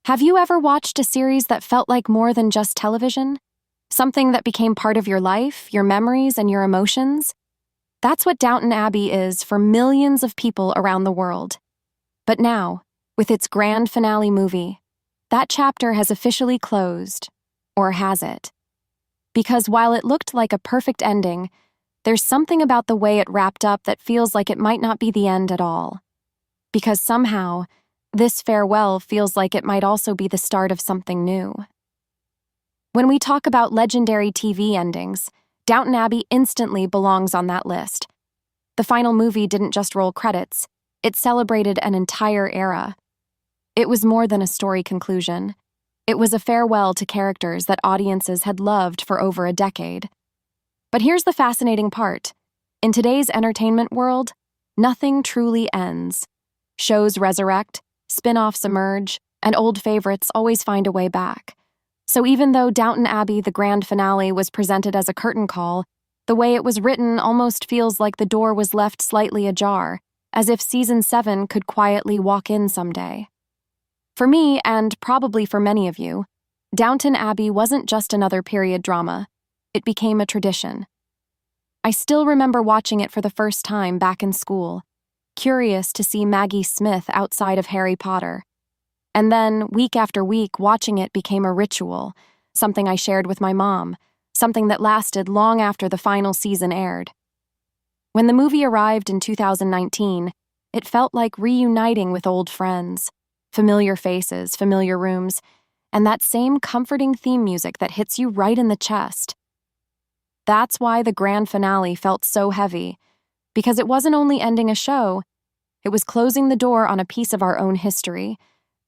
Have you ever watched a series that felt like more than just television? Something that became part of your life, your memories, and your emotions? That's what Downton Abbey is for millions of people around the world. But now, with its grand finale movie, that chapter has officially closed. Or has it? Because while it looked like a perfect ending, there's something about the way it wrapped up that feels like it might not be the end at all. Because somehow, this farewell feels like it might also be the start of something new. When we talk about legendary TV endings, Downton Abbey instantly belongs on that list. The final movie didn't just roll credits, it celebrated an entire era. It was more than a story conclusion. It was a farewell to characters that audiences had loved for over a decade. But here's the fascinating part. In today's entertainment world, nothing truly ends. Shows resurrect, spin-offs emerge, and old favorites always find a way back. So even though Downton Abbey, the grand finale, was presented as a curtain call, the way it was written almost feels like the door was left slightly ajar, as if Season 7 could quietly walk in someday. For me, and probably for many of you, Downton Abbey wasn't just another period drama. It became a tradition. I still remember watching it for the first time back in school, curious to see Maggie Smith outside of Harry Potter. And then, week after week, watching it became a ritual, something I shared with my mom, something that lasted long after the final season aired. When the movie arrived in 2019, it felt like reuniting with old friends. Familiar faces, familiar rooms, and that same comforting theme music that hits you right in the chest. That's why the grand finale felt so heavy, because it wasn't only ending a show, it was closing the door on a piece of our own history.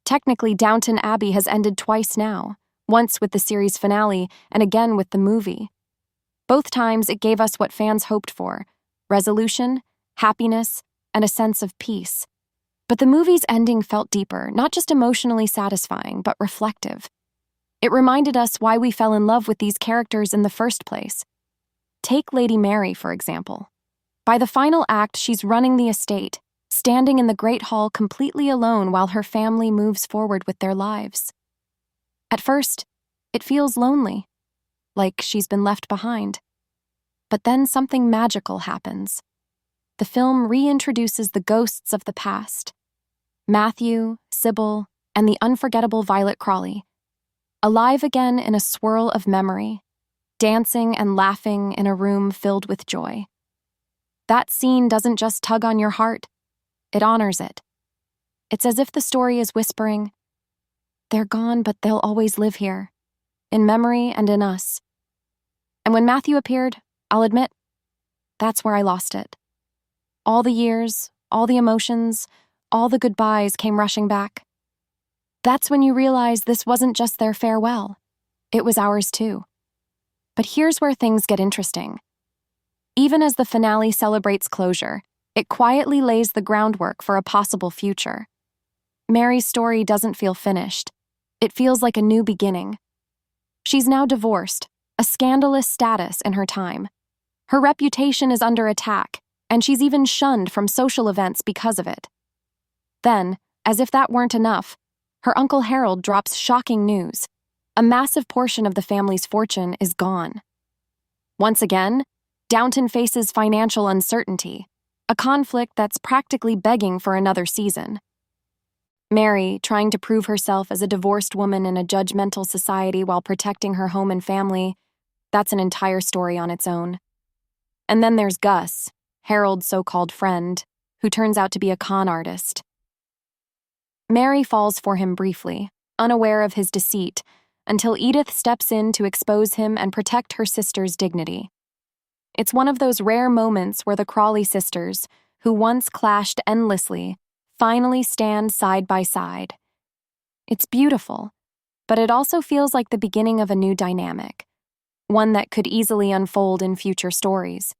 Technically, Downton Abbey has ended twice now, once with the series finale and again with the movie. Both times it gave us what fans hoped for: resolution, happiness, and a sense of peace. But the movie's ending felt deeper, not just emotionally satisfying, but reflective. It reminded us why we fell in love with these characters in the first place. Take Lady Mary, for example. By the final act, she's running the estate, standing in the Great Hall completely alone while her family moves forward with their lives. At first, it feels lonely, like she's been left behind. But then something magical happens. The film reintroduces the ghosts of the past. Matthew, Sybil, and the unforgettable Violet Crawley, alive again in a swirl of memory, dancing and laughing in a room filled with joy. That scene doesn't just tug on your heart, it honors it. It's as if the story is whispering, "They're gone, but they'll always live here, in memory and in us." And when Matthew appeared, I'll admit, that's where I lost it. All the years, all the emotions, all the goodbyes came rushing back. That's when you realize this wasn't just their farewell. It was ours too. But here's where things get interesting. Even as the finale celebrates closure, it quietly lays the groundwork for a possible future. Mary's story doesn't feel finished. It feels like a new beginning. She's now divorced, a scandalous status in her time. Her reputation is under attack, and she's even shunned from social events because of it. Then, as if that weren't enough, her Uncle Harold drops shocking news. A massive portion of the family's fortune is gone. Once again, Downton faces financial uncertainty, a conflict that's practically begging for another season. Mary, trying to prove herself as a divorced woman in a judgmental society while protecting her home and family, that's an entire story on its own. And then there's Gus, Harold's so-called friend, who turns out to be a con artist. Mary falls for him briefly, unaware of his deceit, until Edith steps in to expose him and protect her sister's dignity. It's one of those rare moments where the Crawley sisters, who once clashed endlessly, finally stand side by side. It's beautiful, but it also feels like the beginning of a new dynamic, one that could easily unfold in future stories.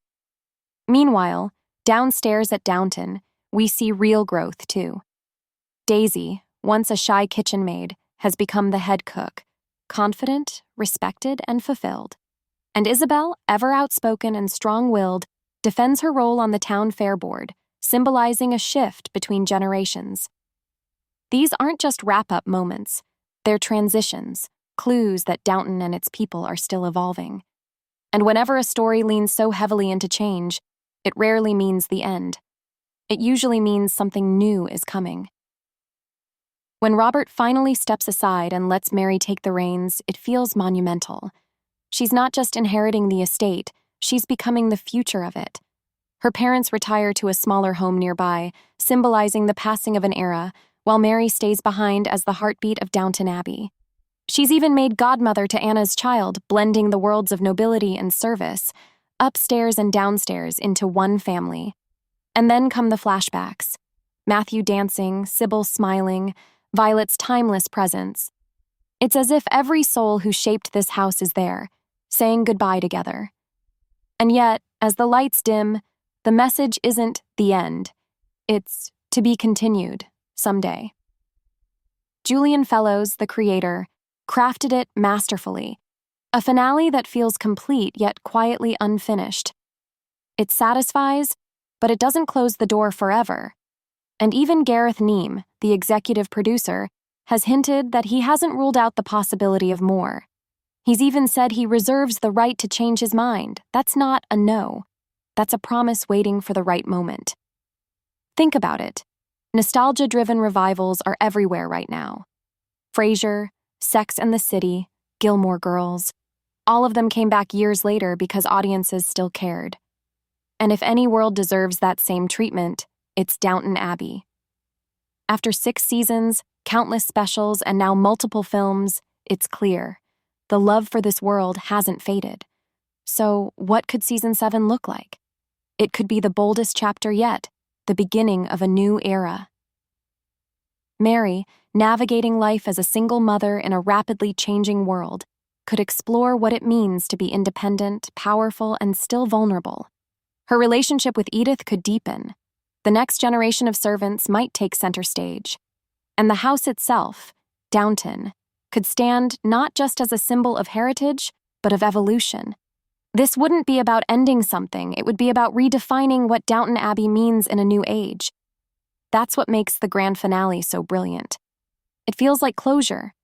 Meanwhile, downstairs at Downton, we see real growth too. Daisy, once a shy kitchen maid, has become the head cook, confident, respected, and fulfilled. And Isabel, ever outspoken and strong-willed, defends her role on the town fair board, symbolizing a shift between generations. These aren't just wrap-up moments. They're transitions, clues that Downton and its people are still evolving. And whenever a story leans so heavily into change, it rarely means the end. It usually means something new is coming. When Robert finally steps aside and lets Mary take the reins, it feels monumental. She's not just inheriting the estate, she's becoming the future of it. Her parents retire to a smaller home nearby, symbolizing the passing of an era, while Mary stays behind as the heartbeat of Downton Abbey. She's even made godmother to Anna's child, blending the worlds of nobility and service, upstairs and downstairs, into one family. And then come the flashbacks. Matthew dancing, Sybil smiling, Violet's timeless presence. It's as if every soul who shaped this house is there, saying goodbye together. And yet, as the lights dim, the message isn't the end. It's to be continued someday. Julian Fellowes, the creator, crafted it masterfully, a finale that feels complete yet quietly unfinished. It satisfies, but it doesn't close the door forever. And even Gareth Neame, the executive producer, has hinted that he hasn't ruled out the possibility of more. He's even said he reserves the right to change his mind. That's not a no. That's a promise waiting for the right moment. Think about it. Nostalgia-driven revivals are everywhere right now. Frasier, Sex and the City, Gilmore Girls, all of them came back years later because audiences still cared. And if any world deserves that same treatment, it's Downton Abbey. After 6 seasons, countless specials, and now multiple films, it's clear. The love for this world hasn't faded. So, what could Season 7 look like? It could be the boldest chapter yet, the beginning of a new era. Mary, navigating life as a single mother in a rapidly changing world, could explore what it means to be independent, powerful, and still vulnerable. Her relationship with Edith could deepen. The next generation of servants might take center stage. And the house itself, Downton, could stand not just as a symbol of heritage, but of evolution. This wouldn't be about ending something, it would be about redefining what Downton Abbey means in a new age. That's what makes the grand finale so brilliant. It feels like closure,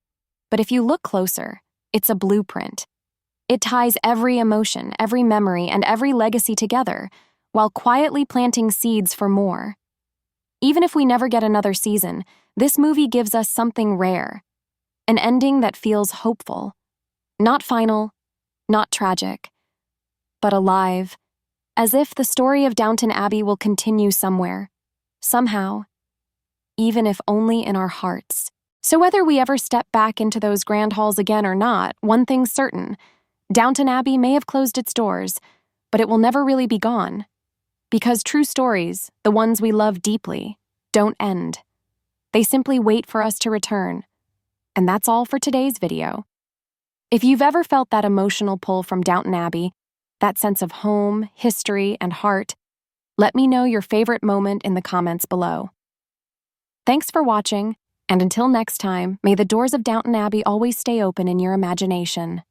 but if you look closer, it's a blueprint. It ties every emotion, every memory, and every legacy together, while quietly planting seeds for more. Even if we never get another season, this movie gives us something rare. An ending that feels hopeful. Not final, not tragic, but alive, as if the story of Downton Abbey will continue somewhere, somehow, even if only in our hearts. So whether we ever step back into those grand halls again or not, one thing's certain: Downton Abbey may have closed its doors, but it will never really be gone. Because true stories, the ones we love deeply, don't end. They simply wait for us to return. And that's all for today's video. If you've ever felt that emotional pull from Downton Abbey, that sense of home, history, and heart, let me know your favorite moment in the comments below. Thanks for watching, and until next time, may the doors of Downton Abbey always stay open in your imagination.